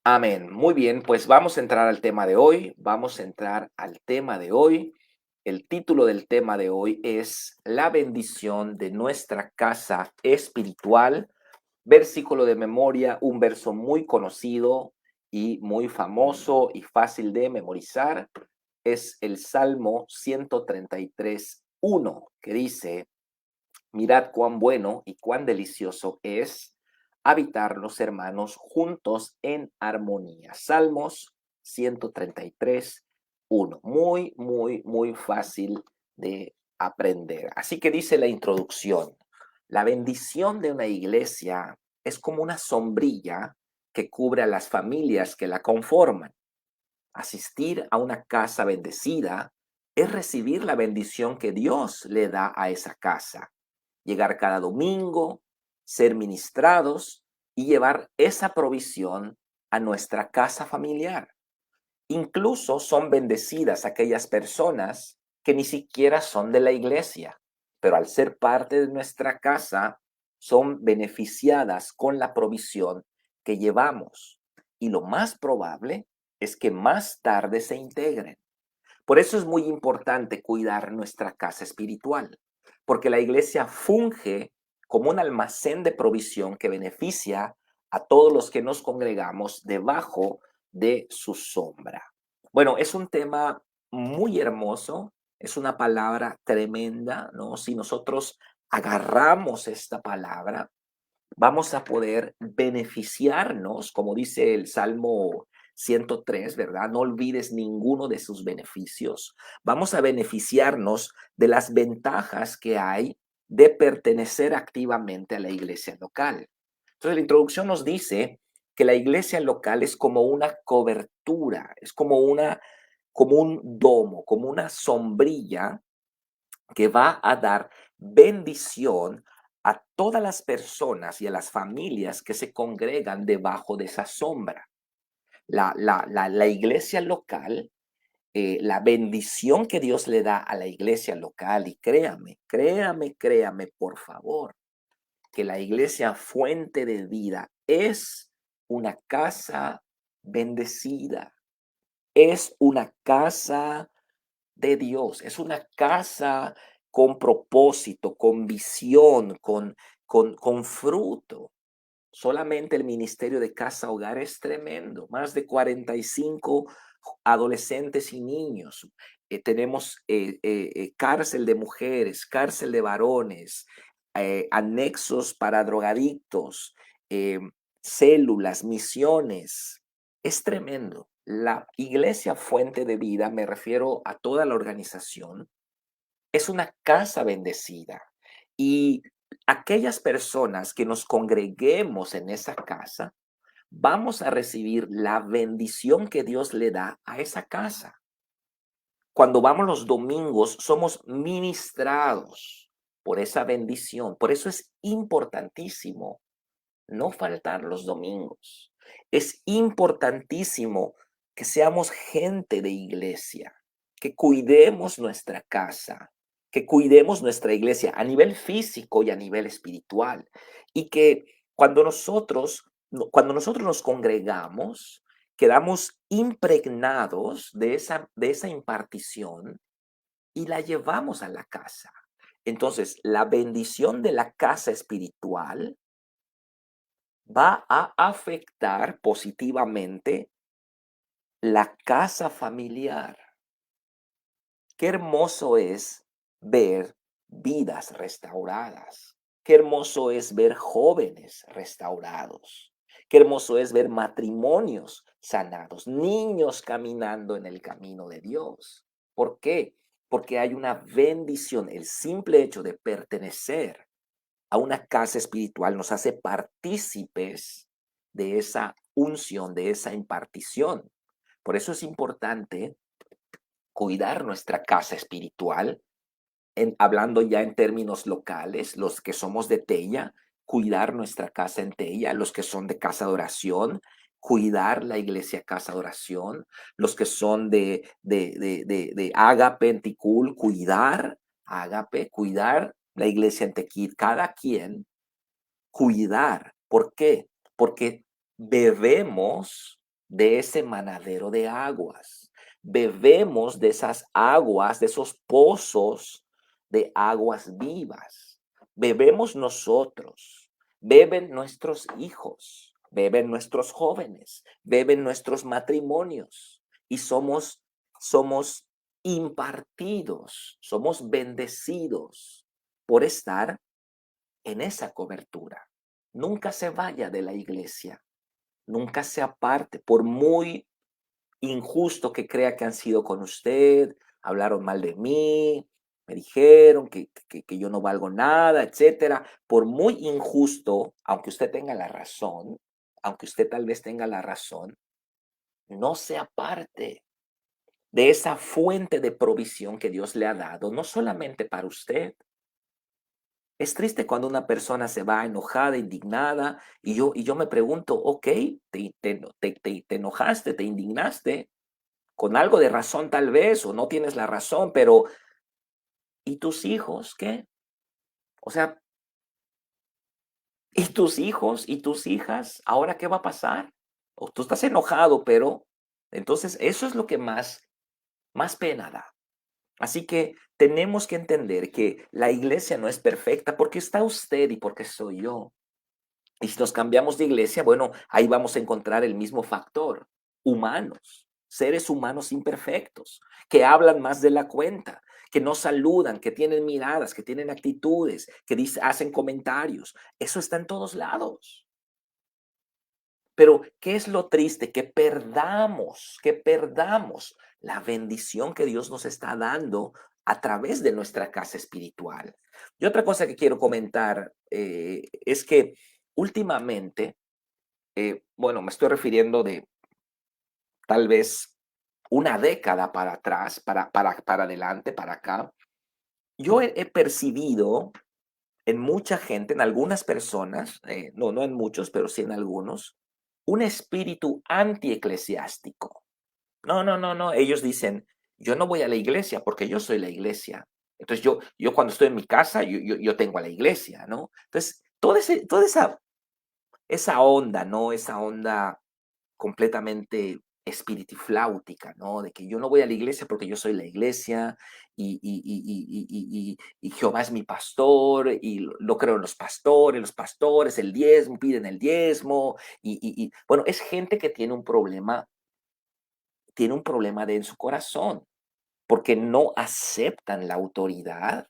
Amén. Muy bien, pues vamos a entrar al tema de hoy. Vamos a entrar al tema de hoy. El título del tema de hoy es La bendición de nuestra casa espiritual. Versículo de memoria, un verso muy conocido y muy famoso y fácil de memorizar. Es el Salmo 133:1, que dice: Mirad cuán bueno y cuán delicioso es habitar los hermanos juntos en armonía. Salmos 133:1. Muy, muy, muy fácil de aprender. Así que dice la introducción: la bendición de una iglesia es como una sombrilla que cubre a las familias que la conforman. Asistir a una casa bendecida es recibir la bendición que Dios le da a esa casa. Llegar cada domingo, ser ministrados y llevar esa provisión a nuestra casa familiar. Incluso son bendecidas aquellas personas que ni siquiera son de la iglesia, pero al ser parte de nuestra casa, son beneficiadas con la provisión que llevamos. Y lo más probable es que más tarde se integren. Por eso es muy importante cuidar nuestra casa espiritual, porque la iglesia funge como un almacén de provisión que beneficia a todos los que nos congregamos debajo de su sombra. Bueno, es un tema muy hermoso, es una palabra tremenda, ¿no? Si nosotros agarramos esta palabra, vamos a poder beneficiarnos, como dice el Salmo 103, ¿verdad? No olvides ninguno de sus beneficios. Vamos a beneficiarnos de las ventajas que hay de pertenecer activamente a la iglesia local. Entonces, la introducción nos dice que la iglesia local es como una cobertura, es como un domo, como una sombrilla que va a dar bendición a todas las personas y a las familias que se congregan debajo de esa sombra. La iglesia local, la bendición que Dios le da a la iglesia local, y créame, créame, créame, por favor, que la iglesia fuente de vida es una casa bendecida, es una casa de Dios. Es una casa con propósito, con visión, con fruto. Solamente el ministerio de casa hogar es tremendo. Más de 45 adolescentes y niños. Tenemos cárcel de mujeres, cárcel de varones, anexos para drogadictos, eh, células, misiones. Es tremendo. La iglesia Fuente de Vida, me refiero a toda la organización, es una casa bendecida. Y aquellas personas que nos congreguemos en esa casa, vamos a recibir la bendición que Dios le da a esa casa. Cuando vamos los domingos, somos ministrados por esa bendición. Por eso es importantísimo no faltar los domingos. Es importantísimo que seamos gente de iglesia, que cuidemos nuestra casa, que cuidemos nuestra iglesia a nivel físico y a nivel espiritual. Y que cuando nosotros nos congregamos, quedamos impregnados de esa impartición y la llevamos a la casa. Entonces, la bendición de la casa espiritual va a afectar positivamente la casa familiar. Qué hermoso es ver vidas restauradas. Qué hermoso es ver jóvenes restaurados. Qué hermoso es ver matrimonios sanados, niños caminando en el camino de Dios. ¿Por qué? Porque hay una bendición. El simple hecho de pertenecer a una casa espiritual nos hace partícipes de esa unción, de esa impartición. Por eso es importante cuidar nuestra casa espiritual, hablando ya en términos locales, los que somos de Tella, cuidar nuestra casa en Tella, los que son de casa de oración, cuidar la iglesia casa de oración, los que son de Ágape en Ticul, cuidar Ágape, cuidar la iglesia en Tequil, cada quien cuidar. ¿Por qué? Porque bebemos de ese manadero de aguas. Bebemos de esas aguas, de esos pozos de aguas vivas. Bebemos nosotros, beben nuestros hijos, beben nuestros jóvenes, beben nuestros matrimonios y somos impartidos, somos bendecidos por estar en esa cobertura. Nunca se vaya de la iglesia, nunca se aparte, por muy injusto que crea que han sido con usted, hablaron mal de mí, me dijeron que yo no valgo nada, etcétera. Por muy injusto, aunque usted tenga la razón, aunque usted tal vez tenga la razón, no se aparte de esa fuente de provisión que Dios le ha dado, no solamente para usted. Es triste cuando una persona se va enojada, indignada, y yo me pregunto, ok, te enojaste, te indignaste, con algo de razón tal vez, o no tienes la razón, pero ¿y tus hijos qué? O sea, ¿y tus hijos y tus hijas? ¿Ahora qué va a pasar? O tú estás enojado, pero entonces eso es lo que más pena da. Así que tenemos que entender que la iglesia no es perfecta porque está usted y porque soy yo. Y si nos cambiamos de iglesia, bueno, ahí vamos a encontrar el mismo factor, humanos, seres humanos imperfectos, que hablan más de la cuenta, que no saludan, que tienen miradas, que tienen actitudes, que hacen comentarios. Eso está en todos lados. Pero, ¿qué es lo triste? Que perdamos la bendición que Dios nos está dando a través de nuestra casa espiritual. Y otra cosa que quiero comentar es que últimamente, bueno, me estoy refiriendo de tal vez una década para atrás, para adelante, para acá, yo he percibido en mucha gente, en algunas personas, no en muchos, pero sí en algunos, un espíritu antieclesiástico. No, no, no, no. Ellos dicen, yo no voy a la iglesia porque yo soy la iglesia. Entonces yo cuando estoy en mi casa, yo tengo a la iglesia, ¿no? Entonces, toda esa onda, ¿no? Esa onda completamente espiritifláutica, ¿no? De que yo no voy a la iglesia porque yo soy la iglesia y Jehová es mi pastor y lo creo en los pastores, el diezmo, piden el diezmo bueno, es gente que tiene un problema en su corazón porque no aceptan la autoridad,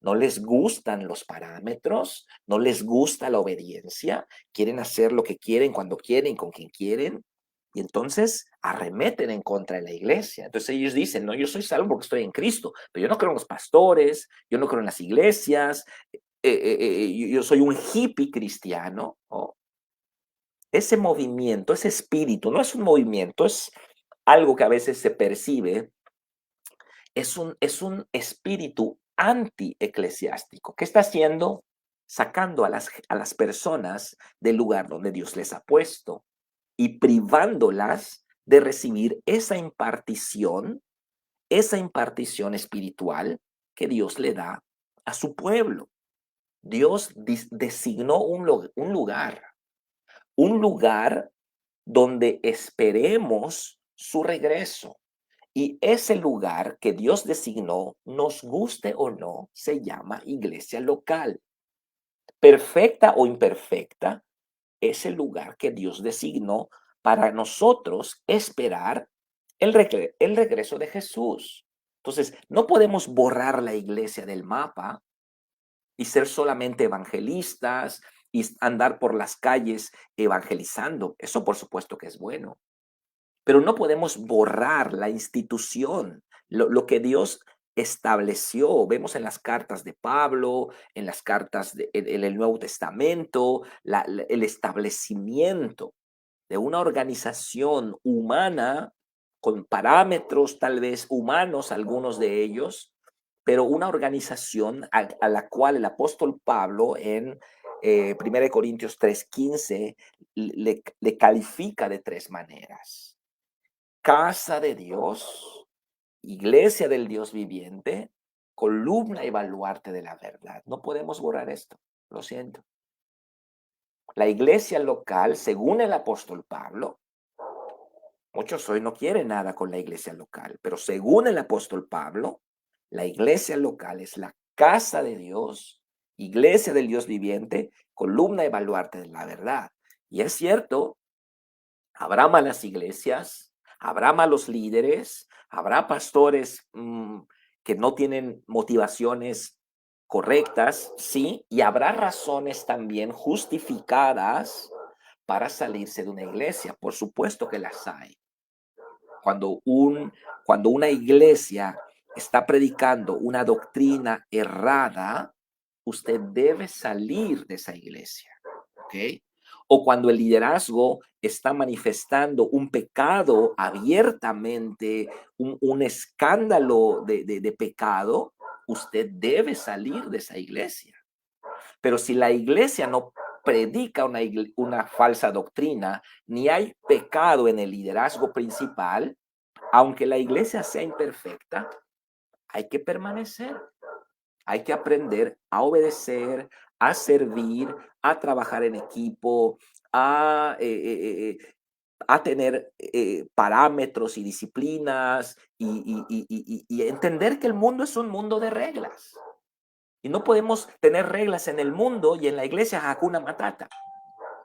no les gustan los parámetros, no les gusta la obediencia, quieren hacer lo que quieren, cuando quieren, con quien quieren, y entonces arremeten en contra de la iglesia. Entonces ellos dicen, no, yo soy salvo porque estoy en Cristo, pero yo no creo en los pastores, yo no creo en las iglesias, yo soy un hippie cristiano. ¿No? Ese movimiento, ese espíritu, no es un movimiento, es algo que a veces se percibe es un espíritu anti-eclesiástico. ¿Qué está haciendo? Sacando a las personas del lugar donde Dios les ha puesto y privándolas de recibir esa impartición espiritual que Dios le da a su pueblo. Dios designó un lugar donde esperemos su regreso. Y ese lugar que Dios designó, nos guste o no, se llama iglesia local. Perfecta o imperfecta, es el lugar que Dios designó para nosotros esperar el regreso de Jesús. Entonces, no podemos borrar la iglesia del mapa y ser solamente evangelistas y andar por las calles evangelizando. Eso por supuesto que es bueno. Pero no podemos borrar la institución, lo que Dios estableció. Vemos en las cartas de Pablo, en las cartas en el Nuevo Testamento, el establecimiento de una organización humana con parámetros tal vez humanos, algunos de ellos, pero una organización a la cual el apóstol Pablo en 1 Corintios 3:15 le califica de tres maneras: casa de Dios, iglesia del Dios viviente, columna y baluarte de la verdad. No podemos borrar esto, lo siento. La iglesia local, según el apóstol Pablo, Muchos hoy no quieren nada con la iglesia local, pero según el apóstol Pablo, la iglesia local es la casa de Dios, iglesia del Dios viviente, columna y baluarte de la verdad. Y es cierto, habrá malas iglesias, habrá malos líderes, habrá pastores que no tienen motivaciones correctas, sí, y habrá razones también justificadas para salirse de una iglesia. Por supuesto que las hay. Cuando, cuando una iglesia está predicando una doctrina errada, usted debe salir de esa iglesia, ¿ok? O cuando el liderazgo está manifestando un pecado abiertamente, un escándalo de pecado, usted debe salir de esa iglesia. Pero si la iglesia no predica una falsa doctrina, ni hay pecado en el liderazgo principal, aunque la iglesia sea imperfecta, hay que permanecer, hay que aprender a obedecer, a servir, a trabajar en equipo, a tener parámetros y disciplinas y entender que el mundo es un mundo de reglas. Y no podemos tener reglas en el mundo y en la iglesia Hakuna Matata.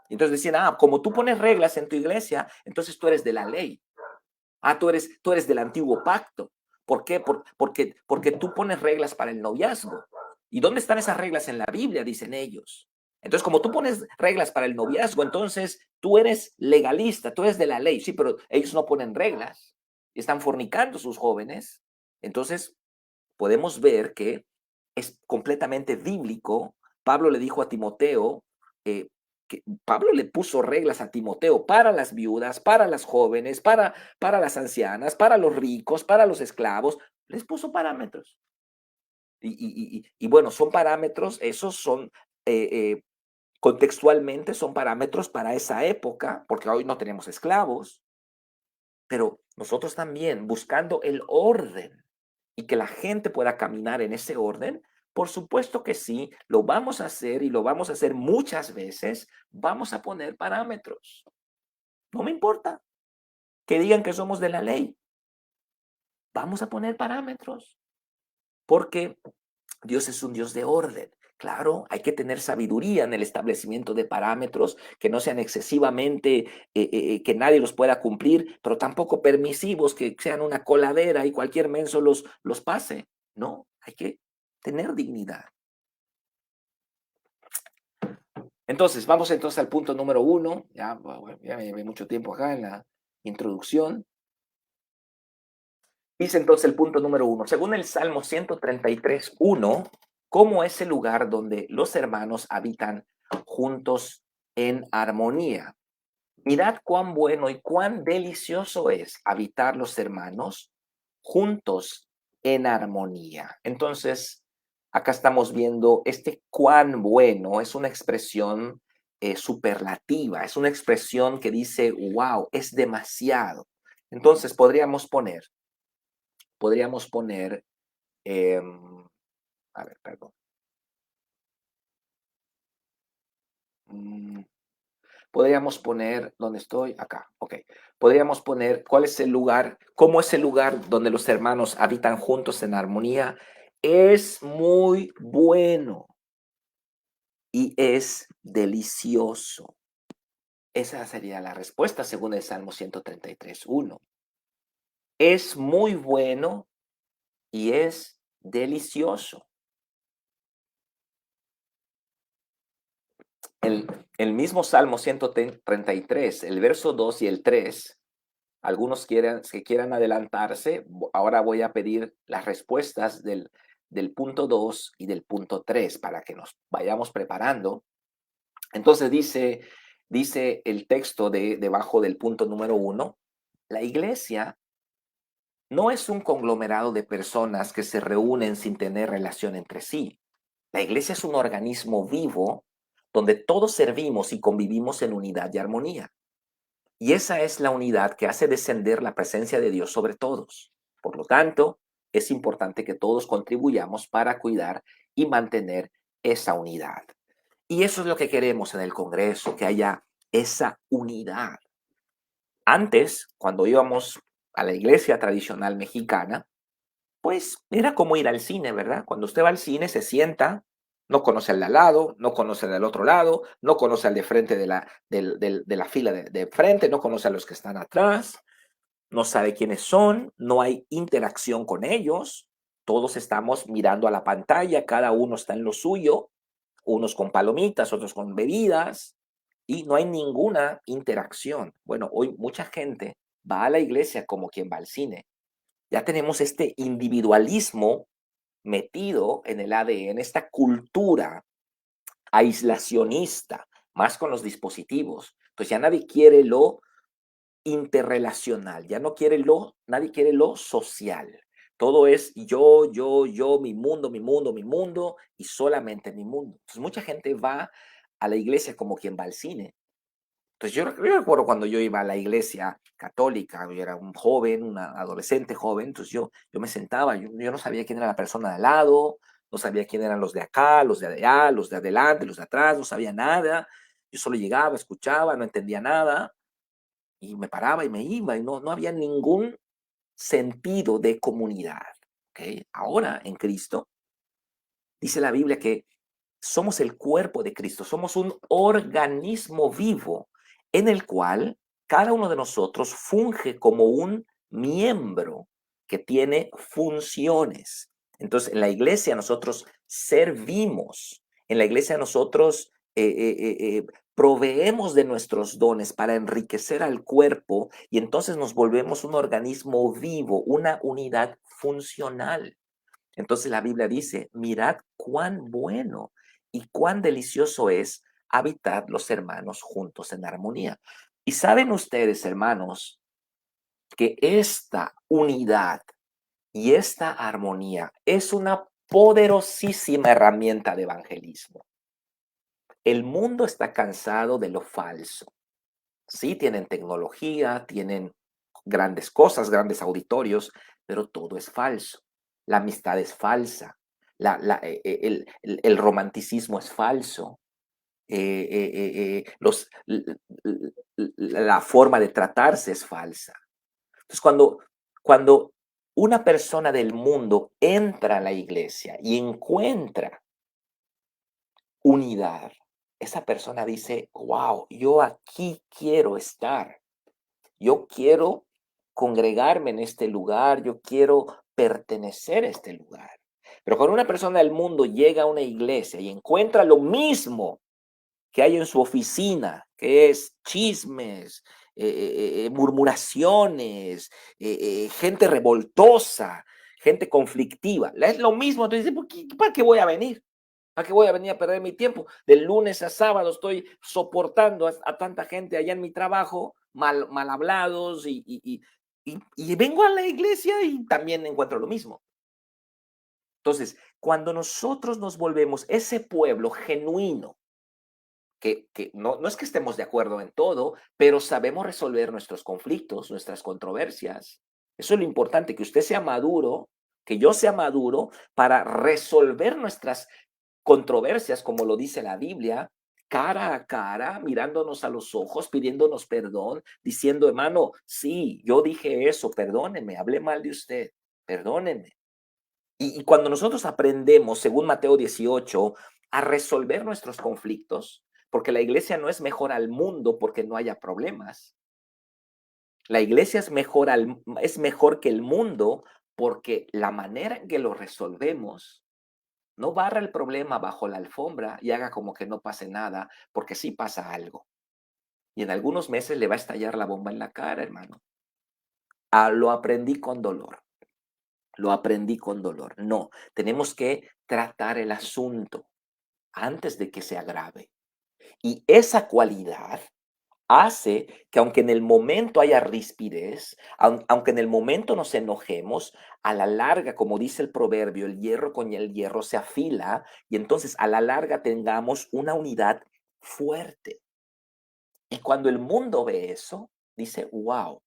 Entonces decían, como tú pones reglas en tu iglesia, entonces tú eres de la ley. Tú eres del antiguo pacto. ¿Por qué? Porque tú pones reglas para el noviazgo. ¿Y dónde están esas reglas en la Biblia? Dicen ellos. Entonces, como tú pones reglas para el noviazgo, entonces tú eres legalista, tú eres de la ley. Sí, pero ellos no ponen reglas. Están fornicando sus jóvenes. Entonces, podemos ver que es completamente bíblico. Pablo le dijo a Timoteo, que Pablo le puso reglas a Timoteo para las viudas, para las jóvenes, para las ancianas, para los ricos, para los esclavos. Les puso parámetros. Y bueno, son parámetros, esos son, contextualmente son parámetros para esa época, porque hoy no tenemos esclavos, pero nosotros también buscando el orden y que la gente pueda caminar en ese orden, por supuesto que sí, lo vamos a hacer y lo vamos a hacer muchas veces, vamos a poner parámetros. No me importa que digan que somos de la ley, vamos a poner parámetros, porque Dios es un Dios de orden. Claro, hay que tener sabiduría en el establecimiento de parámetros que no sean excesivamente, que nadie los pueda cumplir, pero tampoco permisivos, que sean una coladera y cualquier menso los pase. No, hay que tener dignidad. Entonces, vamos entonces al punto número 1. Ya me llevé mucho tiempo acá en la introducción. Dice entonces el punto número 1. Según el Salmo 133:1, ¿cómo es el lugar donde los hermanos habitan juntos en armonía? Mirad cuán bueno y cuán delicioso es habitar los hermanos juntos en armonía. Entonces, acá estamos viendo este cuán bueno es una expresión superlativa, es una expresión que dice, wow, es demasiado. Entonces, podríamos poner, a ver, perdón. Mm, Podríamos poner, ¿dónde estoy? Acá, ok. Podríamos poner, ¿cuál es el lugar? ¿Cómo es el lugar donde los hermanos habitan juntos en armonía? Es muy bueno y es delicioso. Esa sería la respuesta según el Salmo 133:1. Es muy bueno y es delicioso. El mismo Salmo 133, el verso 2 y el 3, algunos que quieran adelantarse, ahora voy a pedir las respuestas del punto 2 y del punto 3 para que nos vayamos preparando. Entonces dice el texto debajo del punto número 1, la iglesia no es un conglomerado de personas que se reúnen sin tener relación entre sí. La iglesia es un organismo vivo donde todos servimos y convivimos en unidad y armonía. Y esa es la unidad que hace descender la presencia de Dios sobre todos. Por lo tanto, es importante que todos contribuyamos para cuidar y mantener esa unidad. Y eso es lo que queremos en el Congreso, que haya esa unidad. Antes, cuando íbamos a la iglesia tradicional mexicana, pues era como ir al cine, ¿verdad? Cuando usted va al cine se sienta, no conoce al de al lado, no conoce al del otro lado, no conoce al de frente de la fila de frente, no conoce a los que están atrás, no sabe quiénes son, no hay interacción con ellos, todos estamos mirando a la pantalla, cada uno está en lo suyo, unos con palomitas, otros con bebidas, y no hay ninguna interacción. Bueno, hoy mucha gente va a la iglesia como quien va al cine. Ya tenemos este individualismo metido en el ADN, esta cultura aislacionista, más con los dispositivos. Entonces ya nadie quiere lo interrelacional, ya no quiere nadie quiere lo social. Todo es yo, mi mundo, mi mundo, mi mundo y solamente mi mundo. Entonces mucha gente va a la iglesia como quien va al cine. Entonces yo recuerdo cuando yo iba a la iglesia católica, yo era un joven, un adolescente joven, entonces yo me sentaba, yo no sabía quién era la persona de al lado, no sabía quién eran los de acá, los de allá, los de adelante, los de atrás, no sabía nada. Yo solo llegaba, escuchaba, no entendía nada y me paraba y me iba y no había ningún sentido de comunidad. ¿Ok? Ahora en Cristo dice la Biblia que somos el cuerpo de Cristo, somos un organismo vivo en el cual cada uno de nosotros funge como un miembro que tiene funciones. Entonces, en la iglesia nosotros servimos, en la iglesia nosotros proveemos de nuestros dones para enriquecer al cuerpo y entonces nos volvemos un organismo vivo, una unidad funcional. Entonces la Biblia dice, mirad cuán bueno y cuán delicioso es habitar los hermanos juntos en armonía. Y saben ustedes, hermanos, que esta unidad y esta armonía es una poderosísima herramienta de evangelismo. El mundo está cansado de lo falso. Sí, tienen tecnología, tienen grandes cosas, grandes auditorios, pero todo es falso. La amistad es falsa, el romanticismo es falso, la forma de tratarse es falsa. Entonces, cuando una persona del mundo entra a la iglesia y encuentra unidad, esa persona dice, wow, yo aquí quiero estar. Yo quiero congregarme en este lugar, yo quiero pertenecer a este lugar. Pero cuando una persona del mundo llega a una iglesia y encuentra lo mismo que hay en su oficina, que es chismes, murmuraciones, gente revoltosa, gente conflictiva, es lo mismo, entonces, ¿para qué voy a venir? ¿A qué voy a venir a perder mi tiempo? De lunes a sábado estoy soportando a tanta gente allá en mi trabajo, mal hablados, y vengo a la iglesia y también encuentro lo mismo. Entonces, cuando nosotros nos volvemos ese pueblo genuino, que no es que estemos de acuerdo en todo, pero sabemos resolver nuestros conflictos, nuestras controversias. Eso es lo importante, que usted sea maduro, que yo sea maduro para resolver nuestras controversias, como lo dice la Biblia, cara a cara, mirándonos a los ojos, pidiéndonos perdón, diciendo, hermano, sí, yo dije eso, perdóneme, hablé mal de usted, perdónenme. Y cuando nosotros aprendemos, según Mateo 18, a resolver nuestros conflictos, porque la iglesia no es mejor al mundo porque no haya problemas. La iglesia es mejor que el mundo porque la manera en que lo resolvemos no barra el problema bajo la alfombra y haga como que no pase nada, porque sí pasa algo. Y en algunos meses le va a estallar la bomba en la cara, hermano. Lo aprendí con dolor. Lo aprendí con dolor. No, tenemos que tratar el asunto antes de que se agrave. Y esa cualidad hace que aunque en el momento haya rispidez, aunque en el momento nos enojemos, a la larga, como dice el proverbio, el hierro con el hierro se afila y entonces a la larga tengamos una unidad fuerte. Y cuando el mundo ve eso, dice, wow,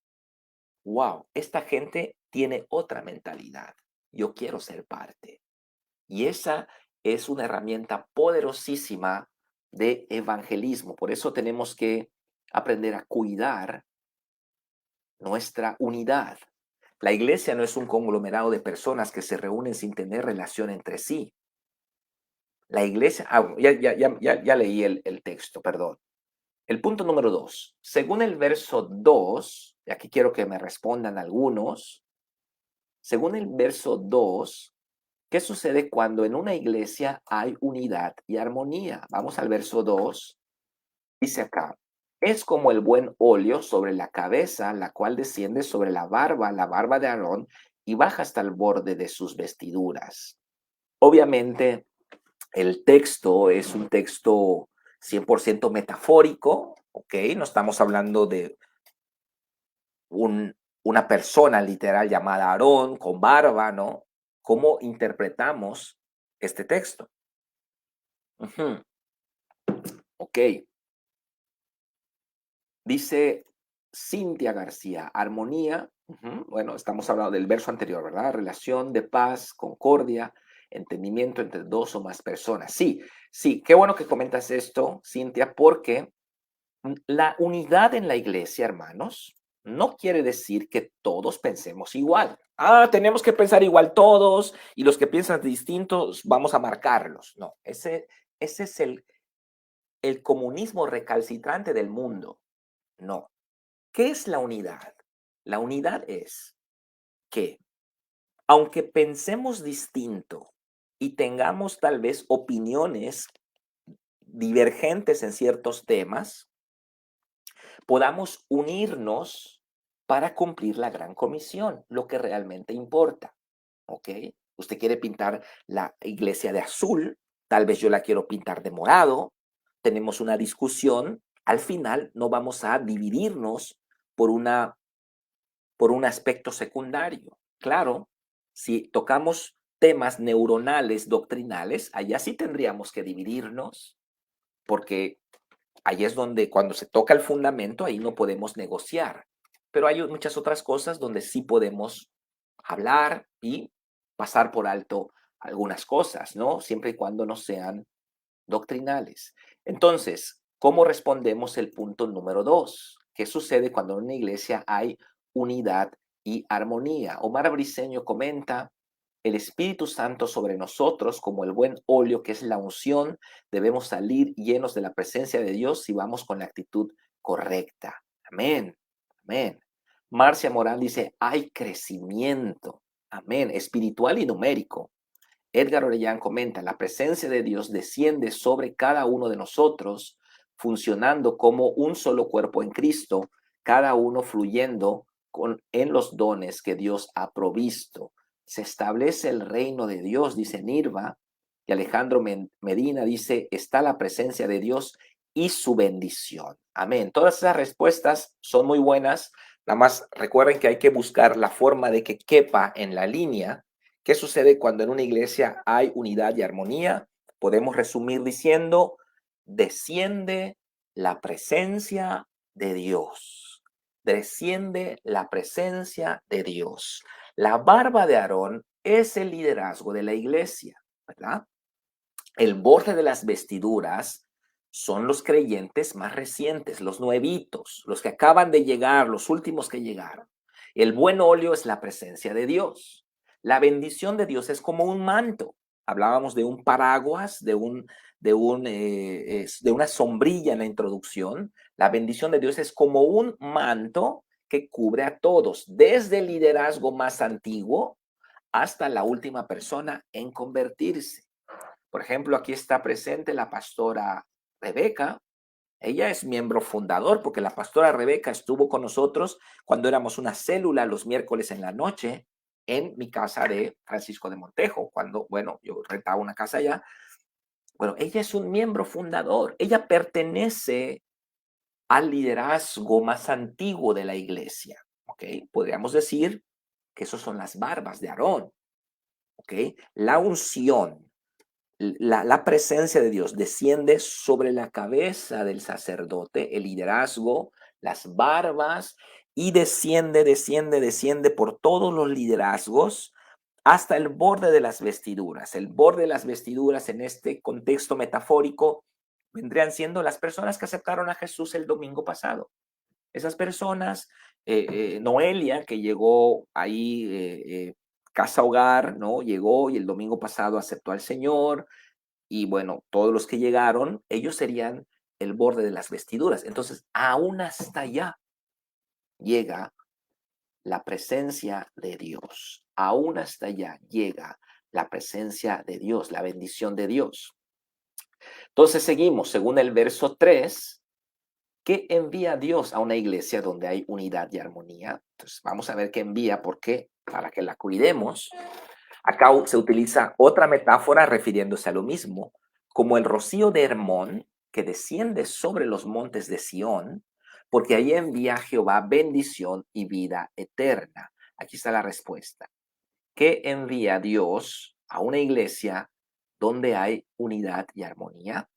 wow, esta gente tiene otra mentalidad. Yo quiero ser parte. Y esa es una herramienta poderosísima de evangelismo. Por eso tenemos que aprender a cuidar nuestra unidad. La iglesia no es un conglomerado de personas que se reúnen sin tener relación entre sí. La iglesia, ya leí el texto, perdón. El punto número 2. Según el verso 2, y aquí quiero que me respondan algunos, según el verso 2, ¿qué sucede cuando en una iglesia hay unidad y armonía? Vamos al verso 2. Dice acá, es como el buen óleo sobre la cabeza, la cual desciende sobre la barba de Aarón, y baja hasta el borde de sus vestiduras. Obviamente, el texto es un texto 100% metafórico, ¿ok? No estamos hablando de una persona literal llamada Aarón con barba, ¿no? ¿Cómo interpretamos este texto? Ok. Dice Cintia García, armonía. Bueno, estamos hablando del verso anterior, ¿verdad? Relación de paz, concordia, entendimiento entre dos o más personas. Sí, sí, qué bueno que comentas esto, Cintia, porque la unidad en la iglesia, hermanos, no quiere decir que todos pensemos igual. Ah, tenemos que pensar igual todos y los que piensan distintos vamos a marcarlos. No, ese es el comunismo recalcitrante del mundo. No. ¿Qué es la unidad? La unidad es que, aunque pensemos distinto y tengamos tal vez opiniones divergentes en ciertos temas, podamos unirnos para cumplir la gran comisión, lo que realmente importa. ¿Ok? Usted quiere pintar la iglesia de azul, tal vez yo la quiero pintar de morado, tenemos una discusión, al final no vamos a dividirnos por por un aspecto secundario. Claro, si tocamos temas neuronales, doctrinales, allá sí tendríamos que dividirnos, porque ahí es donde cuando se toca el fundamento, ahí no podemos negociar. Pero hay muchas otras cosas donde sí podemos hablar y pasar por alto algunas cosas, ¿no? Siempre y cuando no sean doctrinales. Entonces, ¿cómo respondemos el punto número 2? ¿Qué sucede cuando en una iglesia hay unidad y armonía? Omar Briceño comenta, el Espíritu Santo sobre nosotros, como el buen óleo que es la unción, debemos salir llenos de la presencia de Dios si vamos con la actitud correcta. Amén, amén. Marcia Morán dice, hay crecimiento, amén, espiritual y numérico. Edgar Orellán comenta, la presencia de Dios desciende sobre cada uno de nosotros, funcionando como un solo cuerpo en Cristo, cada uno fluyendo en los dones que Dios ha provisto. Se establece el reino de Dios, dice Nirva, y Alejandro Medina dice, está la presencia de Dios y su bendición. Amén. Todas esas respuestas son muy buenas. Nada más recuerden que hay que buscar la forma de que quepa en la línea. ¿Qué sucede cuando en una iglesia hay unidad y armonía? Podemos resumir diciendo, desciende la presencia de Dios. Desciende la presencia de Dios. La barba de Aarón es el liderazgo de la iglesia, ¿verdad? El borde de las vestiduras son los creyentes más recientes, los nuevitos, los que acaban de llegar, los últimos que llegaron. El buen óleo es la presencia de Dios. La bendición de Dios es como un manto. Hablábamos de un paraguas, de una sombrilla en la introducción. La bendición de Dios es como un manto que cubre a todos, desde el liderazgo más antiguo hasta la última persona en convertirse. Por ejemplo, aquí está presente la pastora Rebeca. Ella es miembro fundador porque la pastora Rebeca estuvo con nosotros cuando éramos una célula los miércoles en la noche en mi casa de Francisco de Montejo, cuando, bueno, yo rentaba una casa allá. Bueno, ella es un miembro fundador. Ella pertenece al liderazgo más antiguo de la iglesia. ¿Ok? Podríamos decir que esos son las barbas de Aarón. ¿Ok? La unción, la presencia de Dios desciende sobre la cabeza del sacerdote, el liderazgo, las barbas, y desciende por todos los liderazgos hasta el borde de las vestiduras. El borde de las vestiduras en este contexto metafórico vendrían siendo las personas que aceptaron a Jesús el domingo pasado. Esas personas, Noelia, que llegó ahí, casa hogar, ¿no? Llegó y el domingo pasado aceptó al Señor, y bueno, todos los que llegaron, ellos serían el borde de las vestiduras. Entonces, aún hasta allá llega la presencia de Dios. Aún hasta allá llega la presencia de Dios, la bendición de Dios. Entonces seguimos, según el verso 3, ¿qué envía Dios a una iglesia donde hay unidad y armonía? Entonces vamos a ver qué envía, ¿por qué? Para que la cuidemos. Acá se utiliza otra metáfora refiriéndose a lo mismo, como el rocío de Hermón que desciende sobre los montes de Sión, porque ahí envía Jehová bendición y vida eterna. Aquí está la respuesta. ¿Qué envía Dios a una iglesia donde hay unidad y armonía?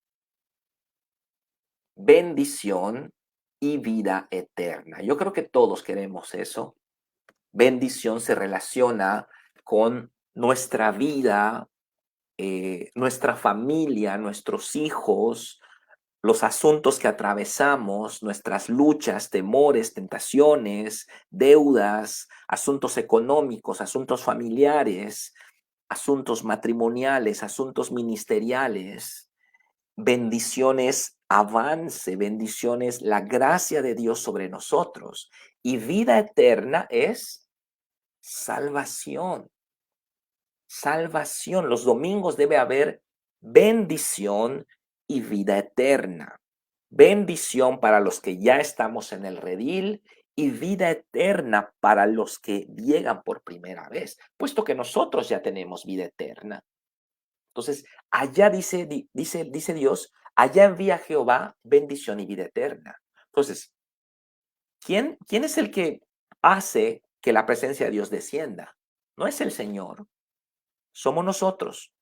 Bendición y vida eterna. Yo creo que todos queremos eso. Bendición se relaciona con nuestra vida, nuestra familia, nuestros hijos, los asuntos que atravesamos, nuestras luchas, temores, tentaciones, deudas, asuntos económicos, asuntos familiares, asuntos matrimoniales, asuntos ministeriales, bendiciones, avance, bendiciones, la gracia de Dios sobre nosotros. Y vida eterna es salvación. Salvación. Los domingos debe haber bendición y vida eterna. Bendición para los que ya estamos en el redil y vida eterna para los que llegan por primera vez, puesto que nosotros ya tenemos vida eterna. Entonces, allá dice Dios, allá envía Jehová bendición y vida eterna. Entonces, ¿quién es el que hace que la presencia de Dios descienda? No es el Señor, somos nosotros.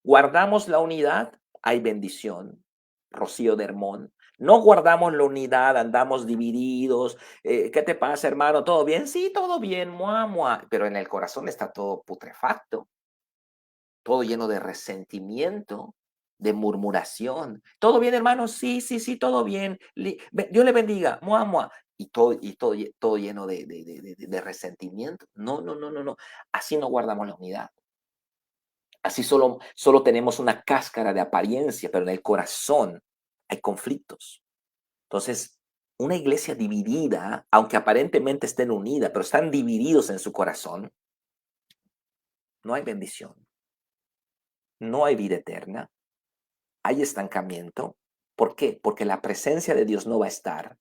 Guardamos la unidad, hay bendición, Rocío de Hermón. No guardamos la unidad, andamos divididos. ¿Qué te pasa, hermano? ¿Todo bien? Sí, todo bien, mua, mua. Pero en el corazón está todo putrefacto, todo lleno de resentimiento, de murmuración. ¿Todo bien, hermano? Sí, sí, sí, todo bien. Dios le bendiga, mua, mua. Todo lleno de resentimiento. No, no, no, no, no. Así no guardamos la unidad. Así solo tenemos una cáscara de apariencia, pero en el corazón hay conflictos. Entonces, una iglesia dividida, aunque aparentemente estén unidas, pero están divididos en su corazón, no hay bendición, no hay vida eterna, hay estancamiento. ¿Por qué? Porque la presencia de Dios no va a estar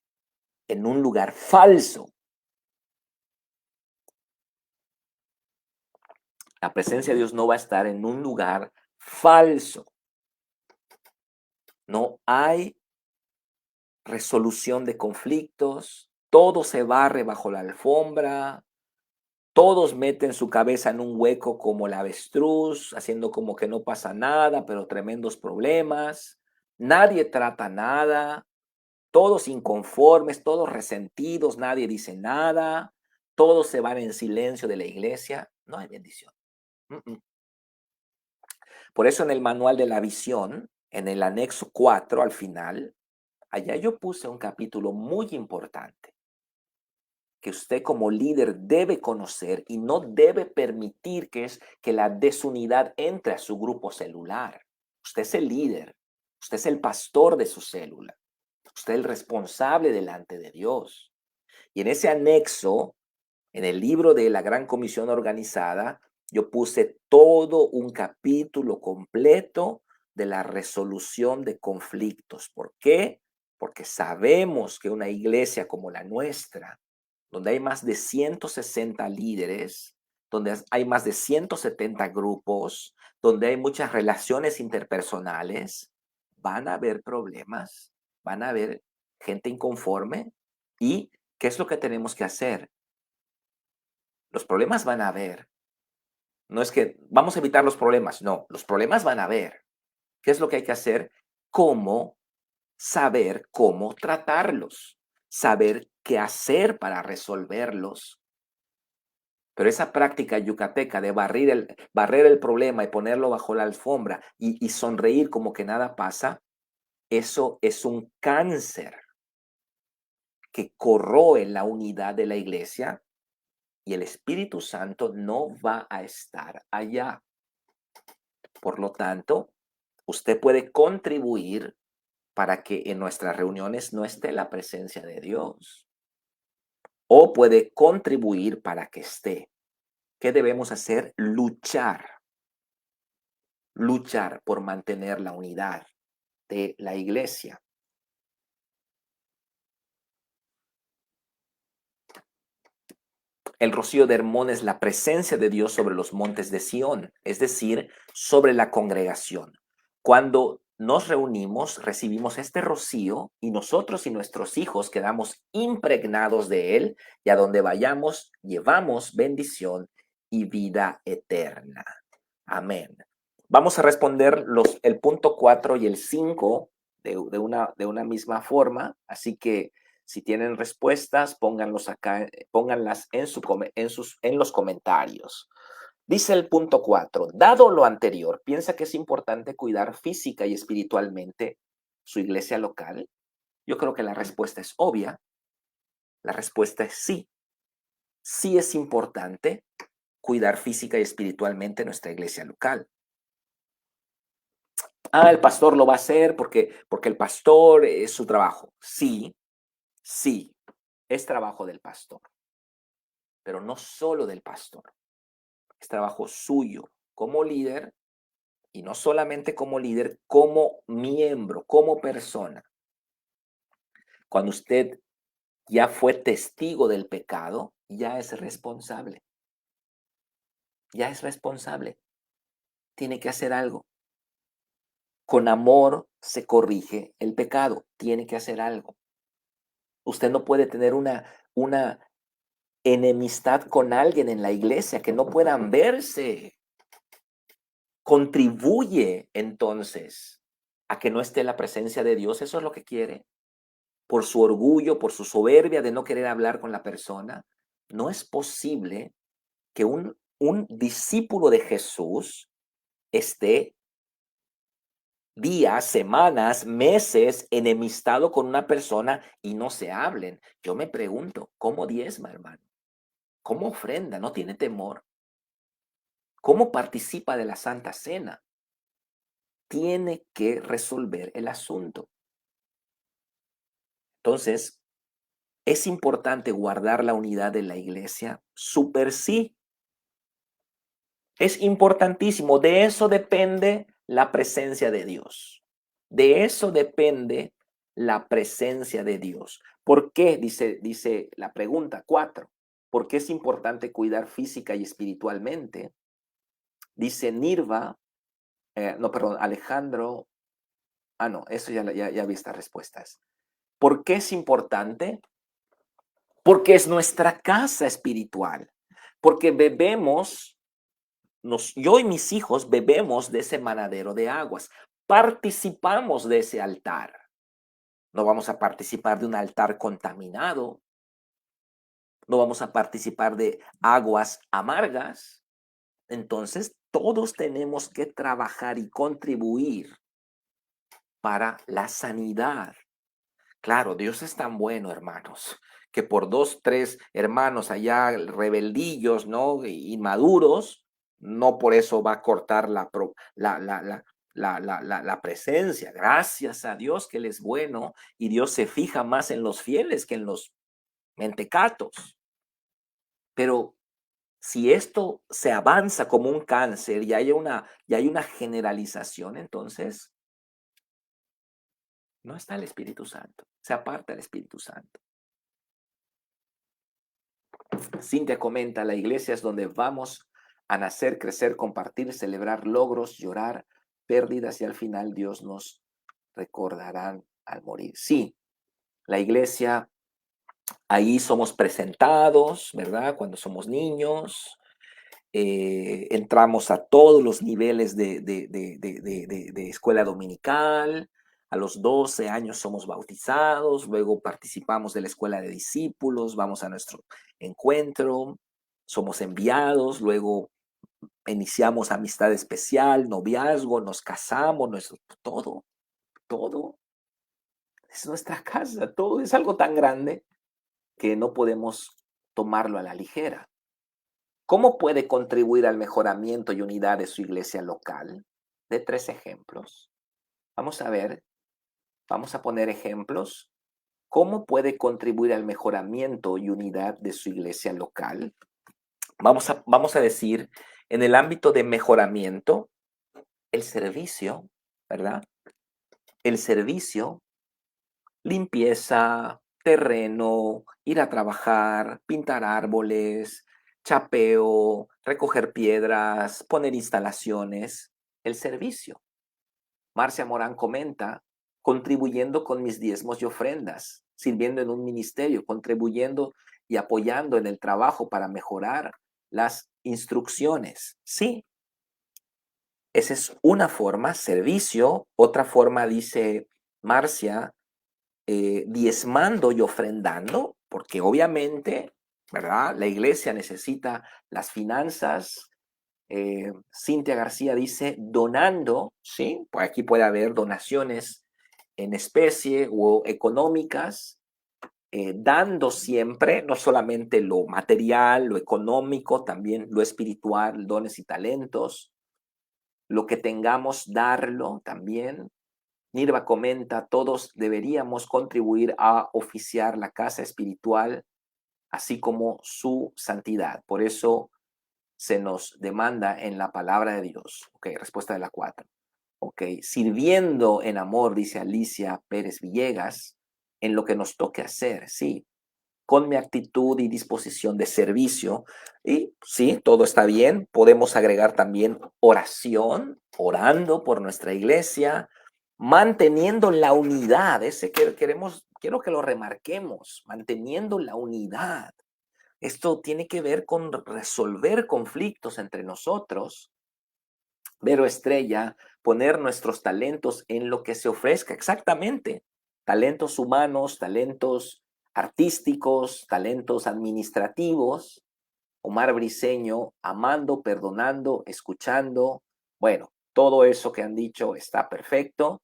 en un lugar falso. La presencia de Dios no va a estar en un lugar falso. No hay resolución de conflictos, todo se barre bajo la alfombra, todos meten su cabeza en un hueco como el avestruz, haciendo como que no pasa nada, pero tremendos problemas. Nadie trata nada, todos inconformes, todos resentidos, nadie dice nada, todos se van en silencio de la iglesia. No hay bendición. Por eso en el manual de la visión, en el anexo 4 al final, allá yo puse un capítulo muy importante que usted como líder debe conocer y no debe permitir que la desunidad entre a su grupo celular. Usted es el líder, usted es el pastor de su célula, usted es el responsable delante de Dios. Y en ese anexo, en el libro de la Gran Comisión Organizada, yo puse todo un capítulo completo de la resolución de conflictos. ¿Por qué? Porque sabemos que una iglesia como la nuestra, donde hay más de 160 líderes, donde hay más de 170 grupos, donde hay muchas relaciones interpersonales, van a haber problemas, van a haber gente inconforme. ¿Y qué es lo que tenemos que hacer? Los problemas van a haber. No es que vamos a evitar los problemas, no, los problemas van a haber. ¿Qué es lo que hay que hacer? ¿Cómo saber cómo tratarlos? Saber qué hacer para resolverlos. Pero esa práctica yucateca de barrer el problema y ponerlo bajo la alfombra y sonreír como que nada pasa, eso es un cáncer que corroe la unidad de la iglesia y el Espíritu Santo no va a estar allá. Por lo tanto, usted puede contribuir para que en nuestras reuniones no esté la presencia de Dios. O puede contribuir para que esté. ¿Qué debemos hacer? Luchar por mantener la unidad de la iglesia. El rocío de Hermón es la presencia de Dios sobre los montes de Sión, es decir, sobre la congregación. Cuando nos reunimos, recibimos este rocío y nosotros y nuestros hijos quedamos impregnados de él y a donde vayamos llevamos bendición y vida eterna. Amén. Vamos a responder el punto 4 y el 5 de una misma forma, así que si tienen respuestas, pónganlos acá, pónganlas en los comentarios. Dice el punto 4, dado lo anterior, ¿piensa que es importante cuidar física y espiritualmente su iglesia local? Yo creo que la respuesta es obvia. La respuesta es sí. Sí es importante cuidar física y espiritualmente nuestra iglesia local. El pastor lo va a hacer porque el pastor es su trabajo. Sí, sí, es trabajo del pastor, pero no solo del pastor. Es trabajo suyo como líder y no solamente como líder, como miembro, como persona. Cuando usted ya fue testigo del pecado, ya es responsable. Ya es responsable. Tiene que hacer algo. Con amor se corrige el pecado. Tiene que hacer algo. Usted no puede tener una enemistad con alguien en la iglesia que no puedan verse. Contribuye entonces a que no esté la presencia de Dios. Eso es lo que quiere. Por su orgullo, por su soberbia de no querer hablar con la persona. No es posible que un discípulo de Jesús esté días, semanas, meses enemistado con una persona y no se hablen. Yo me pregunto, ¿cómo diezma, hermano? ¿Cómo ofrenda? ¿No tiene temor? ¿Cómo participa de la Santa Cena? Tiene que resolver el asunto. Entonces, ¿es importante guardar la unidad de la iglesia? Súper sí. Es importantísimo. De eso depende la presencia de Dios. De eso depende la presencia de Dios. ¿Por qué? Dice la pregunta 4. ¿Por qué es importante cuidar física y espiritualmente? Dice Nirva, Alejandro. No, eso ya vi estas respuestas. ¿Por qué es importante? Porque es nuestra casa espiritual. Porque bebemos, yo y mis hijos bebemos de ese manadero de aguas. Participamos de ese altar. No vamos a participar de un altar contaminado. No vamos a participar de aguas amargas. Entonces, todos tenemos que trabajar y contribuir para la sanidad. Claro, Dios es tan bueno, hermanos, que por 2, 3 hermanos allá rebeldillos, ¿no? Inmaduros, no por eso va a cortar la presencia. Gracias a Dios que Él es bueno y Dios se fija más en los fieles que en los mentecatos. Pero si esto se avanza como un cáncer y hay una generalización, entonces no está el Espíritu Santo, se aparta el Espíritu Santo. Cintia comenta, la iglesia es donde vamos a nacer, crecer, compartir, celebrar logros, llorar, pérdidas y al final Dios nos recordará al morir. Sí, la iglesia, ahí somos presentados, ¿verdad? Cuando somos niños, entramos a todos los niveles de escuela dominical. A los 12 años somos bautizados, luego participamos de la escuela de discípulos, vamos a nuestro encuentro, somos enviados, luego iniciamos amistad especial, noviazgo, nos casamos, todo es nuestra casa, todo es algo tan grande. que no podemos tomarlo a la ligera. ¿Cómo puede contribuir al mejoramiento y unidad de su iglesia local? De 3 ejemplos. Vamos a ver, vamos a poner ejemplos. ¿Cómo puede contribuir al mejoramiento y unidad de su iglesia local? Vamos a decir, en el ámbito de mejoramiento, el servicio, ¿verdad? El servicio, limpieza, terreno, ir a trabajar, pintar árboles, chapeo, recoger piedras, poner instalaciones, el servicio. Marcia Morán comenta, contribuyendo con mis diezmos y ofrendas, sirviendo en un ministerio, contribuyendo y apoyando en el trabajo para mejorar las instrucciones. Sí, esa es una forma, servicio. Otra forma, dice Marcia, diezmando y ofrendando, porque obviamente, ¿verdad? La iglesia necesita las finanzas. Cintia García dice donando, ¿sí? Pues aquí puede haber donaciones en especie o económicas, dando siempre, no solamente lo material, lo económico, también lo espiritual, dones y talentos, lo que tengamos, darlo también. Nirva comenta, todos deberíamos contribuir a oficiar la casa espiritual, así como su santidad. Por eso se nos demanda en la palabra de Dios. Ok, respuesta de la 4. Ok, sirviendo en amor, dice Alicia Pérez Villegas, en lo que nos toque hacer, sí, con mi actitud y disposición de servicio. Y sí, todo está bien. Podemos agregar también oración, orando por nuestra iglesia, manteniendo la unidad. Ese que quiero que lo remarquemos, manteniendo la unidad. Esto tiene que ver con resolver conflictos entre nosotros. Vero Estrella, poner nuestros talentos en lo que se ofrezca, exactamente. Talentos humanos, talentos artísticos, talentos administrativos. Omar Briceño, amando, perdonando, escuchando. Bueno, todo eso que han dicho está perfecto.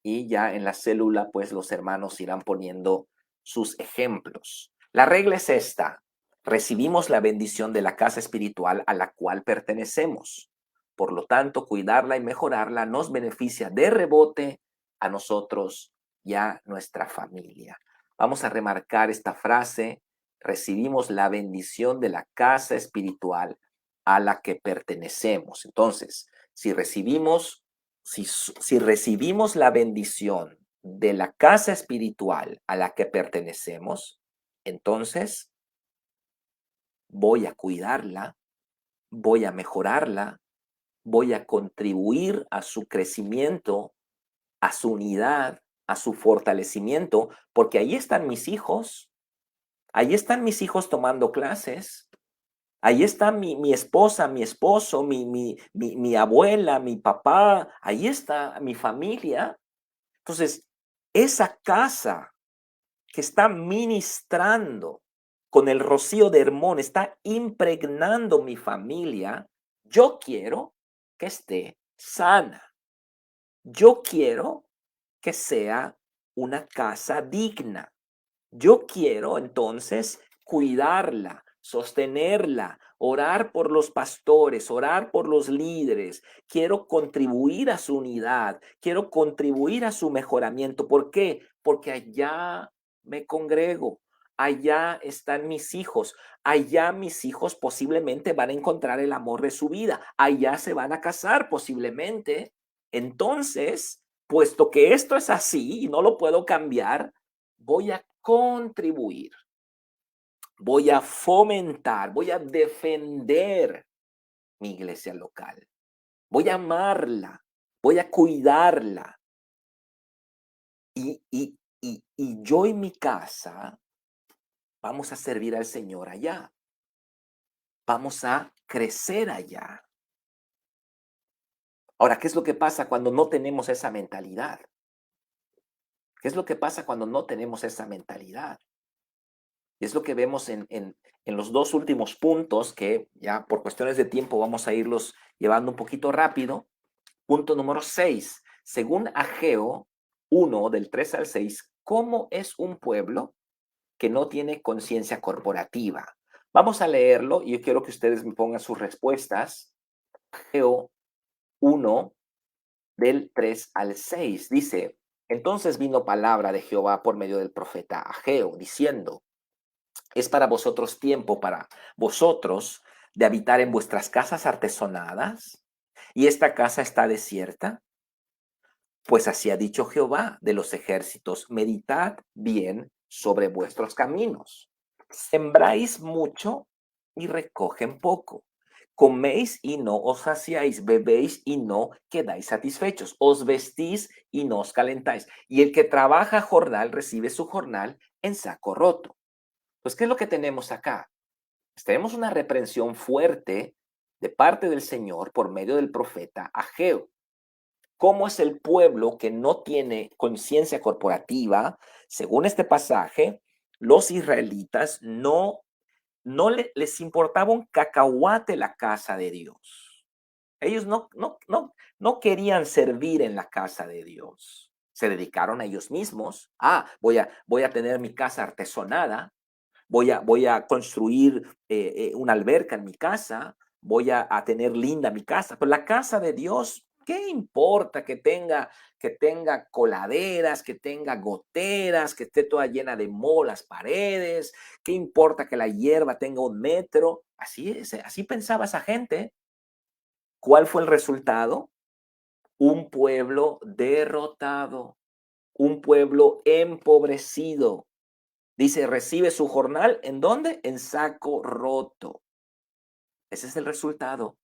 Y ya en la célula, pues los hermanos irán poniendo sus ejemplos. La regla es esta. Recibimos la bendición de la casa espiritual a la cual pertenecemos. Por lo tanto, cuidarla y mejorarla nos beneficia de rebote a nosotros y a nuestra familia. Vamos a remarcar esta frase. Recibimos la bendición de la casa espiritual a la que pertenecemos. Entonces, si recibimos la bendición de la casa espiritual a la que pertenecemos, entonces voy a cuidarla, voy a mejorarla, voy a contribuir a su crecimiento, a su unidad, a su fortalecimiento, porque ahí están mis hijos tomando clases, ahí está mi esposa, mi esposo, mi abuela, mi papá, ahí está mi familia. Entonces, esa casa que está ministrando con el rocío de Hermón, está impregnando mi familia, yo quiero que esté sana. Yo quiero que sea una casa digna. Yo quiero entonces cuidarla, sostenerla, orar por los pastores, orar por los líderes. Quiero contribuir a su unidad, quiero contribuir a su mejoramiento. ¿Por qué? Porque allá me congrego, allá están mis hijos, allá mis hijos posiblemente van a encontrar el amor de su vida, allá se van a casar posiblemente. Entonces, puesto que esto es así y no lo puedo cambiar, voy a contribuir, voy a fomentar, voy a defender mi iglesia local, voy a amarla, voy a cuidarla. Y yo y mi casa vamos a servir al Señor allá, vamos a crecer allá. Ahora, ¿qué es lo que pasa cuando no tenemos esa mentalidad? ¿Qué es lo que pasa cuando no tenemos esa mentalidad? Y es lo que vemos en los 2 últimos puntos, que ya por cuestiones de tiempo vamos a irlos llevando un poquito rápido. Punto número 6. Según Ageo 1, del 3 al 6, ¿cómo es un pueblo? que no tiene conciencia corporativa. Vamos a leerlo y yo quiero que ustedes me pongan sus respuestas. Ageo 1, del 3 al 6. Dice, entonces vino palabra de Jehová por medio del profeta Ageo, diciendo, es para vosotros tiempo, para vosotros, de habitar en vuestras casas artesonadas, y esta casa está desierta. Pues así ha dicho Jehová de los ejércitos, meditad bien sobre vuestros caminos. Sembráis mucho y recogen poco. Coméis y no os saciáis, bebéis y no quedáis satisfechos, os vestís y no os calentáis. Y el que trabaja jornal recibe su jornal en saco roto. Pues, ¿qué es lo que tenemos acá? Pues tenemos una reprensión fuerte de parte del Señor por medio del profeta Ageo. ¿Cómo es el pueblo que no tiene conciencia corporativa? Según este pasaje, los israelitas les importaba un cacahuate la casa de Dios. Ellos no querían servir en la casa de Dios. Se dedicaron a ellos mismos. Voy a tener mi casa artesonada, voy a construir una alberca en mi casa, voy a tener linda mi casa. Pero la casa de Dios, ¿qué importa que tenga coladeras, que tenga goteras, que esté toda llena de moho las paredes? ¿Qué importa que la hierba tenga 1 metro? Así es, así pensaba esa gente. ¿Cuál fue el resultado? Un pueblo derrotado, un pueblo empobrecido. Dice, recibe su jornal, ¿en dónde? En saco roto. Ese es el resultado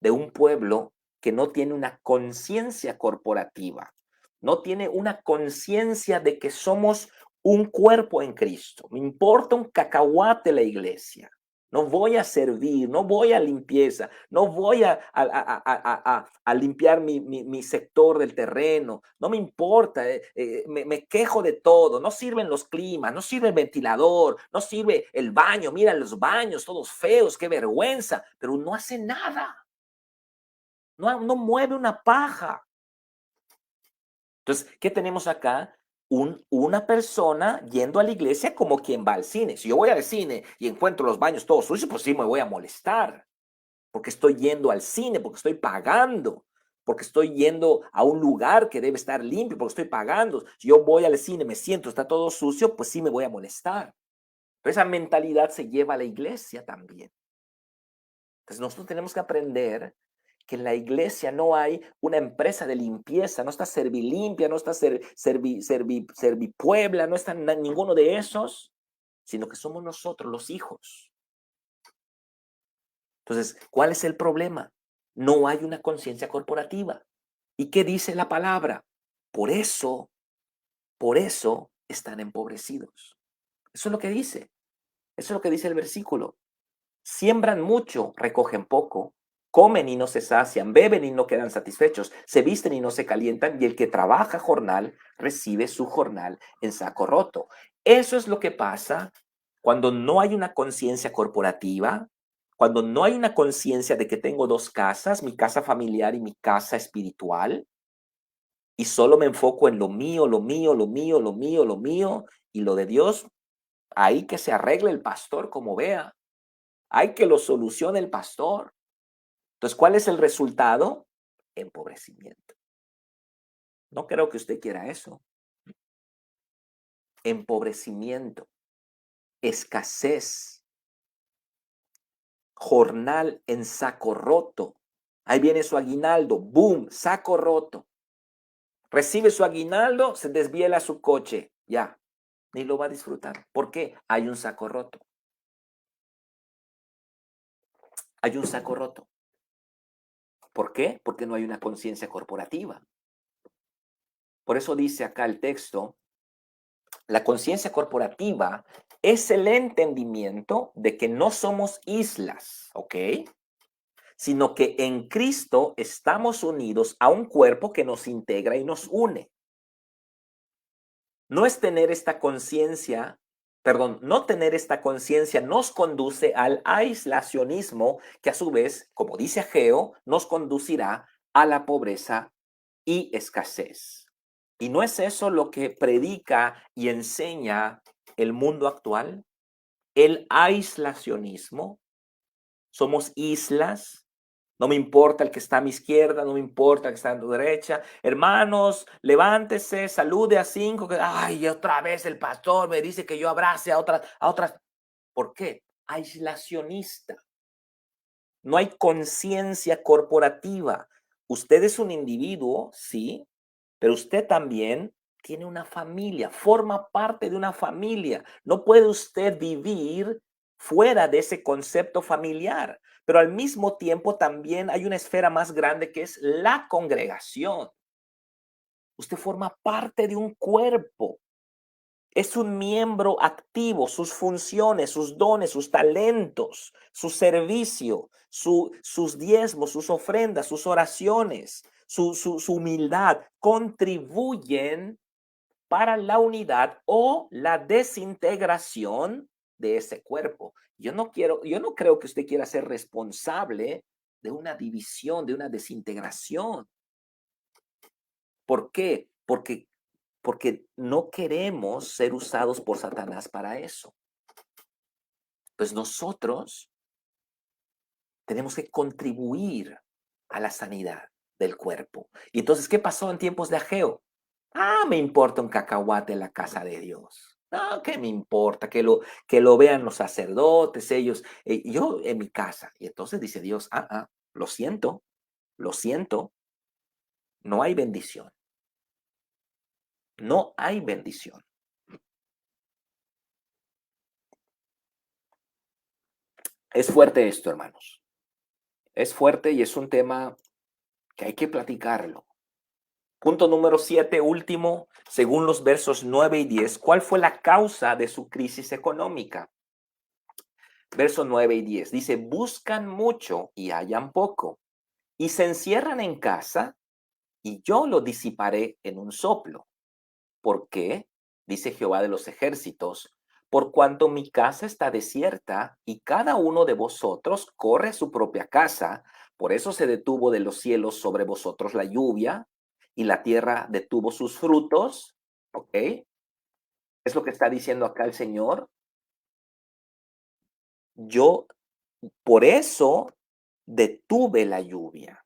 de un pueblo que no tiene una conciencia corporativa, no tiene una conciencia de que somos un cuerpo en Cristo. Me importa un cacahuate la iglesia. No voy a servir, no voy a limpieza, no voy a limpiar mi sector del terreno, no me importa, me quejo de todo, no sirven los climas, no sirve el ventilador, no sirve el baño, mira los baños, todos feos, qué vergüenza, pero no hace nada. No mueve una paja. Entonces, ¿qué tenemos acá? Una persona yendo a la iglesia como quien va al cine. Si yo voy al cine y encuentro los baños todos sucios, pues sí me voy a molestar. Porque estoy yendo al cine, porque estoy pagando, porque estoy yendo a un lugar que debe estar limpio, porque estoy pagando. Si yo voy al cine, me siento, está todo sucio, pues sí me voy a molestar. Pero esa mentalidad se lleva a la iglesia también. Entonces nosotros tenemos que aprender que en la iglesia no hay una empresa de limpieza, no está Servilimpia, no está Servipuebla, no está ninguno de esos, sino que somos nosotros los hijos. Entonces, ¿cuál es el problema? No hay una conciencia corporativa. ¿Y qué dice la palabra? Por eso están empobrecidos. Eso es lo que dice. Eso es lo que dice el versículo. Siembran mucho, recogen poco. Comen y no se sacian, beben y no quedan satisfechos, se visten y no se calientan, y el que trabaja jornal recibe su jornal en saco roto. Eso es lo que pasa cuando no hay una conciencia corporativa, cuando no hay una conciencia de que tengo dos casas, mi casa familiar y mi casa espiritual, y solo me enfoco en lo mío, lo mío, lo mío, lo mío, lo mío, y lo de Dios, ahí que se arregle el pastor como vea, hay que lo solucione el pastor. Entonces, ¿cuál es el resultado? Empobrecimiento. No creo que usted quiera eso. Empobrecimiento, escasez, jornal en saco roto. Ahí viene su aguinaldo, boom, saco roto. Recibe su aguinaldo, se desviela su coche, ya, ni lo va a disfrutar. ¿Por qué? Hay un saco roto. Hay un saco roto. ¿Por qué? Porque no hay una conciencia corporativa. Por eso dice acá el texto, la conciencia corporativa es el entendimiento de que no somos islas, ¿ok? Sino que en Cristo estamos unidos a un cuerpo que nos integra y nos une. No es tener esta conciencia, perdón, no tener esta conciencia nos conduce al aislacionismo que a su vez, como dice Ageo, nos conducirá a la pobreza y escasez. Y no es eso lo que predica y enseña el mundo actual, el aislacionismo. Somos islas. No me importa el que está a mi izquierda, no me importa el que está a tu derecha. Hermanos, levántese, salude a 5. Ay, otra vez el pastor me dice que yo abrace a otras. ¿Por qué? Aislacionista. No hay conciencia corporativa. Usted es un individuo, sí, pero usted también tiene una familia, forma parte de una familia. No puede usted vivir fuera de ese concepto familiar, pero al mismo tiempo también hay una esfera más grande que es la congregación. Usted forma parte de un cuerpo. Es un miembro activo, sus funciones, sus dones, sus talentos, su servicio, sus diezmos, sus ofrendas, sus oraciones, su humildad contribuyen para la unidad o la desintegración de ese cuerpo. Yo no creo que usted quiera ser responsable de una división, de una desintegración. ¿Por qué? Porque no queremos ser usados por Satanás para eso. Pues nosotros tenemos que contribuir a la sanidad del cuerpo. Y entonces, ¿qué pasó en tiempos de Ageo? Me importa un cacahuate en la casa de Dios. No, ¿qué me importa? Que lo vean los sacerdotes, ellos, yo en mi casa. Y entonces dice Dios, lo siento, no hay bendición. No hay bendición. Es fuerte esto, hermanos. Es fuerte y es un tema que hay que platicarlo. Punto número 7, último, según los versos 9 y 10, ¿cuál fue la causa de su crisis económica? Versos 9 y 10 dice, buscan mucho y hallan poco, y se encierran en casa, y yo lo disiparé en un soplo. ¿Por qué? Dice Jehová de los ejércitos, por cuanto mi casa está desierta, y cada uno de vosotros corre a su propia casa, por eso se detuvo de los cielos sobre vosotros la lluvia, y la tierra detuvo sus frutos. ¿Ok? Es lo que está diciendo acá el Señor. Yo por eso detuve la lluvia,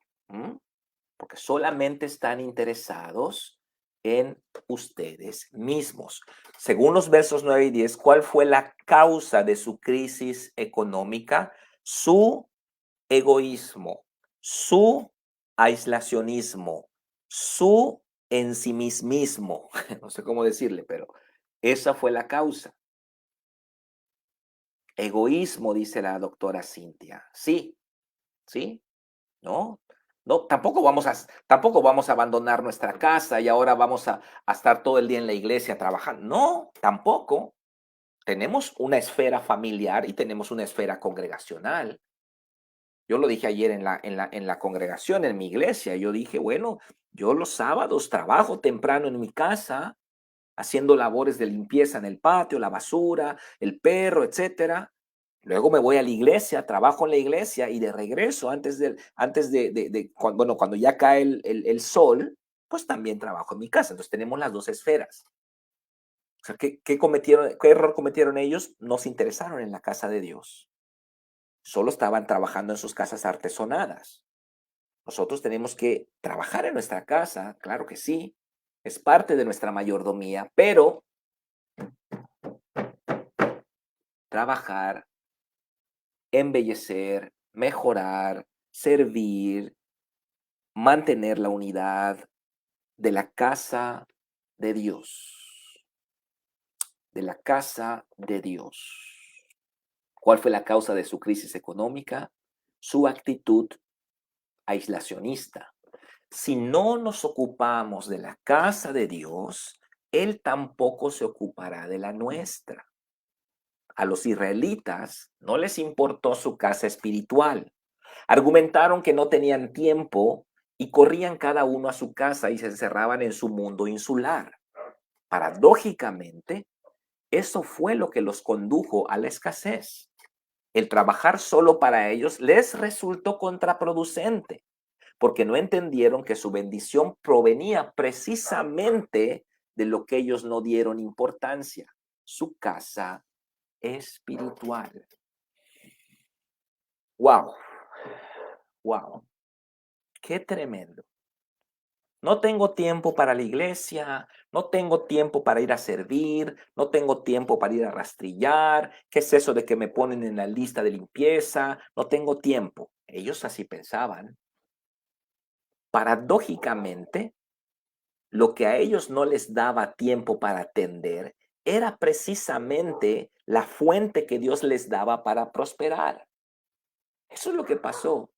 porque solamente están interesados en ustedes mismos. Según los versos 9 y 10, ¿cuál fue la causa de su crisis económica? Su egoísmo, su aislacionismo, su ensimismismo. No sé cómo decirle, pero esa fue la causa. Egoísmo, dice la doctora Cintia. Sí, sí, no, no, tampoco vamos a abandonar nuestra casa y ahora vamos a estar todo el día en la iglesia trabajando. No, tampoco. Tenemos una esfera familiar y tenemos una esfera congregacional. Yo lo dije ayer en la congregación, en mi iglesia. Yo dije, bueno, yo los sábados trabajo temprano en mi casa, haciendo labores de limpieza en el patio, la basura, el perro, etcétera. Luego me voy a la iglesia, trabajo en la iglesia y de regreso, cuando ya cae el sol, pues también trabajo en mi casa. Entonces tenemos las dos esferas. O sea, ¿qué error cometieron ellos? No se interesaron en la casa de Dios. Solo estaban trabajando en sus casas artesonadas. Nosotros tenemos que trabajar en nuestra casa, claro que sí, es parte de nuestra mayordomía, pero trabajar, embellecer, mejorar, servir, mantener la unidad de la casa de Dios, de la casa de Dios. ¿Cuál fue la causa de su crisis económica? Su actitud aislacionista. Si no nos ocupamos de la casa de Dios, Él tampoco se ocupará de la nuestra. A los israelitas no les importó su casa espiritual. Argumentaron que no tenían tiempo y corrían cada uno a su casa y se encerraban en su mundo insular. Paradójicamente, eso fue lo que los condujo a la escasez. El trabajar solo para ellos les resultó contraproducente, porque no entendieron que su bendición provenía precisamente de lo que ellos no dieron importancia. su casa espiritual. Wow, wow, qué tremendo. No tengo tiempo para la iglesia, no tengo tiempo para ir a servir, no tengo tiempo para ir a rastrillar. ¿Qué es eso de que me ponen en la lista de limpieza? No tengo tiempo. Ellos así pensaban. Paradójicamente, lo que a ellos no les daba tiempo para atender era precisamente la fuente que Dios les daba para prosperar. Eso es lo que pasó.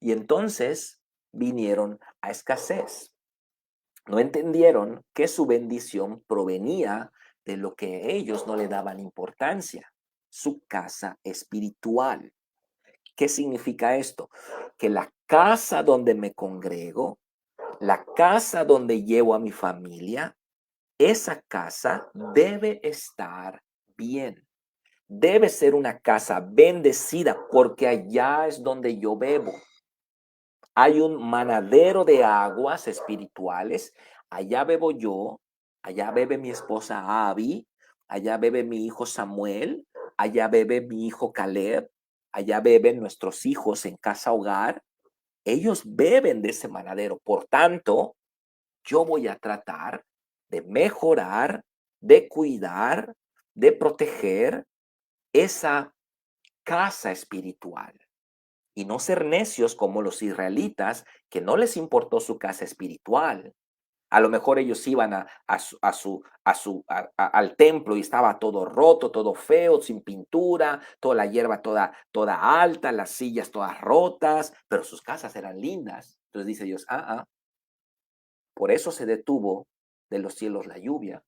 Y entonces vinieron a escasez. No entendieron que su bendición provenía de lo que ellos no le daban importancia, su casa espiritual. ¿Qué significa esto? Que la casa donde me congrego, la casa donde llevo a mi familia, esa casa debe estar bien. Debe ser una casa bendecida porque allá es donde yo bebo. Hay un manadero de aguas espirituales. Allá bebo yo, allá bebe mi esposa Abby, allá bebe mi hijo Samuel, allá bebe mi hijo Caleb, allá beben nuestros hijos en casa hogar. Ellos beben de ese manadero. Por tanto, yo voy a tratar de mejorar, de cuidar, de proteger esa casa espiritual y no ser necios como los israelitas, que no les importó su casa espiritual. A lo mejor ellos iban al templo y estaba todo roto, todo feo, sin pintura, toda la hierba toda alta, las sillas todas rotas, pero sus casas eran lindas. Entonces dice Dios, por eso se detuvo de los cielos la lluvia,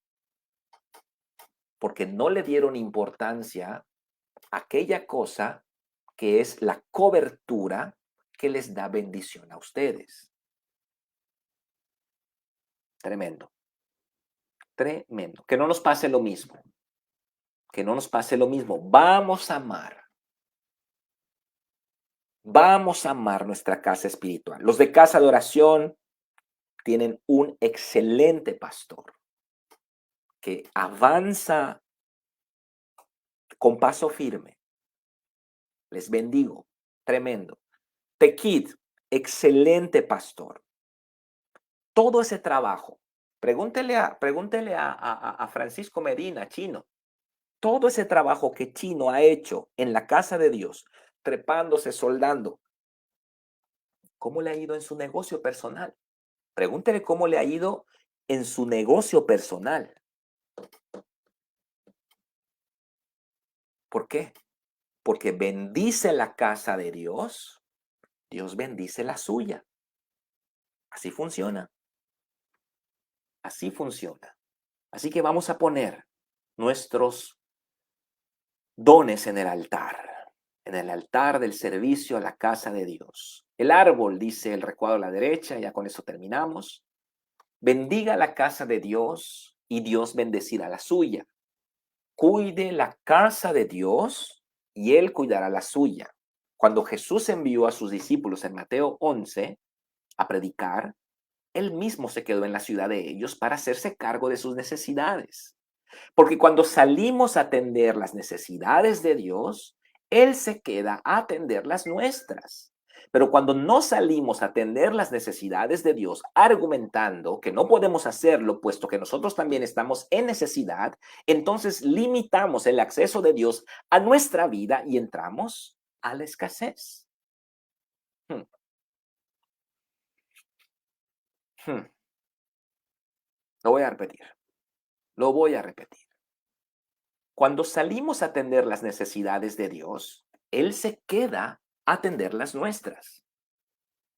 porque no le dieron importancia a aquella cosa que es la cobertura que les da bendición a ustedes. Tremendo, tremendo. Que no nos pase lo mismo. Que no nos pase lo mismo. Vamos a amar. Vamos a amar nuestra casa espiritual. Los de casa de oración tienen un excelente pastor que avanza con paso firme. Les bendigo. Tremendo. Tequid, excelente pastor. Todo ese trabajo. Pregúntele a Francisco Medina, chino. Todo ese trabajo que Chino ha hecho en la casa de Dios, trepándose, soldando, ¿cómo le ha ido en su negocio personal? Pregúntele cómo le ha ido en su negocio personal. ¿Por qué? Porque bendice la casa de Dios, Dios bendice la suya. Así funciona. Así funciona. Así que vamos a poner nuestros dones en el altar del servicio a la casa de Dios. El árbol, dice el recuadro a la derecha, ya con eso terminamos. Bendiga la casa de Dios y Dios bendecirá la suya. Cuide la casa de Dios y Él cuidará la suya. Cuando Jesús envió a sus discípulos en Mateo 11 a predicar, Él mismo se quedó en la ciudad de ellos para hacerse cargo de sus necesidades. Porque cuando salimos a atender las necesidades de Dios, Él se queda a atender las nuestras. Pero cuando no salimos a atender las necesidades de Dios, argumentando que no podemos hacerlo, puesto que nosotros también estamos en necesidad, entonces limitamos el acceso de Dios a nuestra vida y entramos a la escasez. Hmm. Hmm. Lo voy a repetir. Lo voy a repetir. Cuando salimos a atender las necesidades de Dios, Él se queda a atender las nuestras.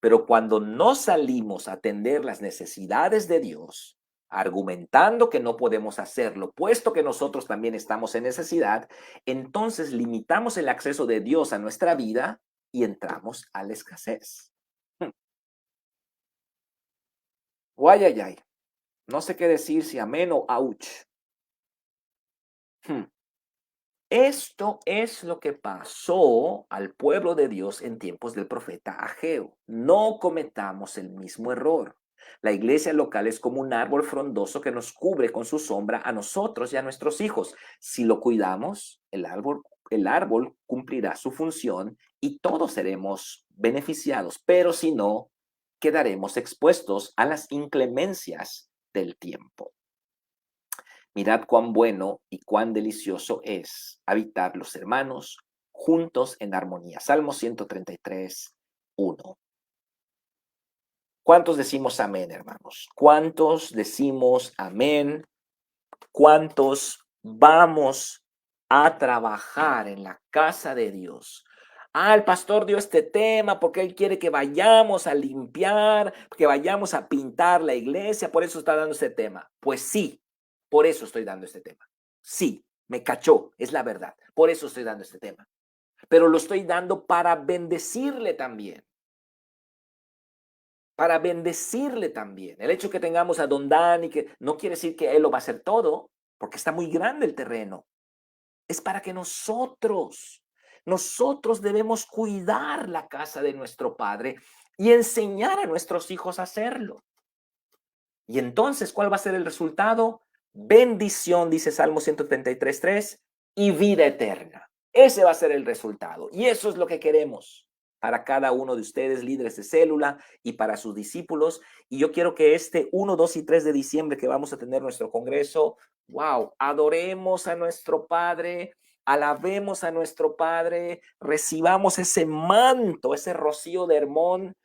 Pero cuando no salimos a atender las necesidades de Dios, argumentando que no podemos hacerlo, puesto que nosotros también estamos en necesidad, entonces limitamos el acceso de Dios a nuestra vida y entramos a la escasez. Guay, ay, ay. No sé qué decir, si amén o ouch. Esto es lo que pasó al pueblo de Dios en tiempos del profeta Ageo. No cometamos el mismo error. La iglesia local es como un árbol frondoso que nos cubre con su sombra a nosotros y a nuestros hijos. Si lo cuidamos, el árbol cumplirá su función y todos seremos beneficiados, pero si no, quedaremos expuestos a las inclemencias del tiempo. Mirad cuán bueno y cuán delicioso es habitar los hermanos juntos en armonía. Salmo 133, 1. ¿Cuántos decimos amén, hermanos? ¿Cuántos decimos amén? ¿Cuántos vamos a trabajar en la casa de Dios? El pastor dio este tema porque él quiere que vayamos a limpiar, que vayamos a pintar la iglesia, por eso está dando este tema. Pues sí, por eso estoy dando este tema. Sí, me cachó, es la verdad. Por eso estoy dando este tema. Pero lo estoy dando para bendecirle también. Para bendecirle también. El hecho que tengamos a don Dani, que no quiere decir que él lo va a hacer todo, porque está muy grande el terreno. Es para que nosotros debemos cuidar la casa de nuestro Padre y enseñar a nuestros hijos a hacerlo. Y entonces, ¿cuál va a ser el resultado? Bendición, dice Salmo 133:3, y vida eterna. Ese va a ser el resultado. Y eso es lo que queremos para cada uno de ustedes, líderes de célula, y para sus discípulos. Y yo quiero que este 1, 2 y 3 de diciembre que vamos a tener nuestro congreso, wow, adoremos a nuestro Padre, alabemos a nuestro Padre, recibamos ese manto, ese rocío de Hermón.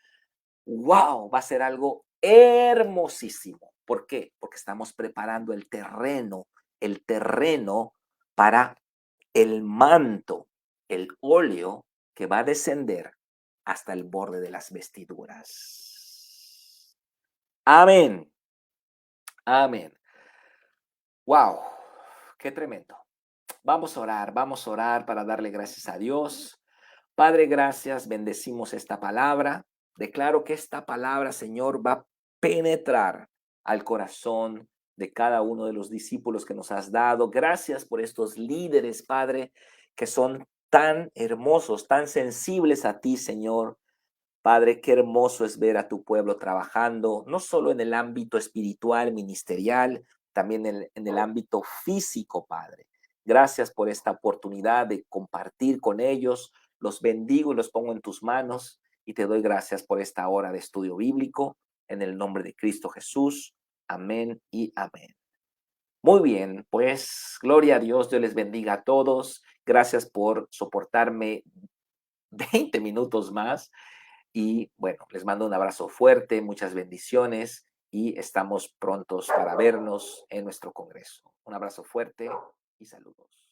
Wow, va a ser algo hermosísimo. ¿Por qué? Porque estamos preparando el terreno para el manto, el óleo que va a descender hasta el borde de las vestiduras. Amén. Amén. Wow, qué tremendo. Vamos a orar para darle gracias a Dios. Padre, gracias, bendecimos esta palabra. Declaro que esta palabra, Señor, va a penetrar al corazón de cada uno de los discípulos que nos has dado. Gracias por estos líderes, Padre, que son tan hermosos, tan sensibles a ti, Señor. Padre, qué hermoso es ver a tu pueblo trabajando, no solo en el ámbito espiritual, ministerial, también en el ámbito físico, Padre. Gracias por esta oportunidad de compartir con ellos. Los bendigo y los pongo en tus manos y te doy gracias por esta hora de estudio bíblico en el nombre de Cristo Jesús. Amén y amén. Muy bien, pues gloria a Dios, Dios les bendiga a todos. Gracias por soportarme 20 minutos más. Y bueno, les mando un abrazo fuerte, muchas bendiciones y estamos prontos para vernos en nuestro congreso. Un abrazo fuerte y saludos.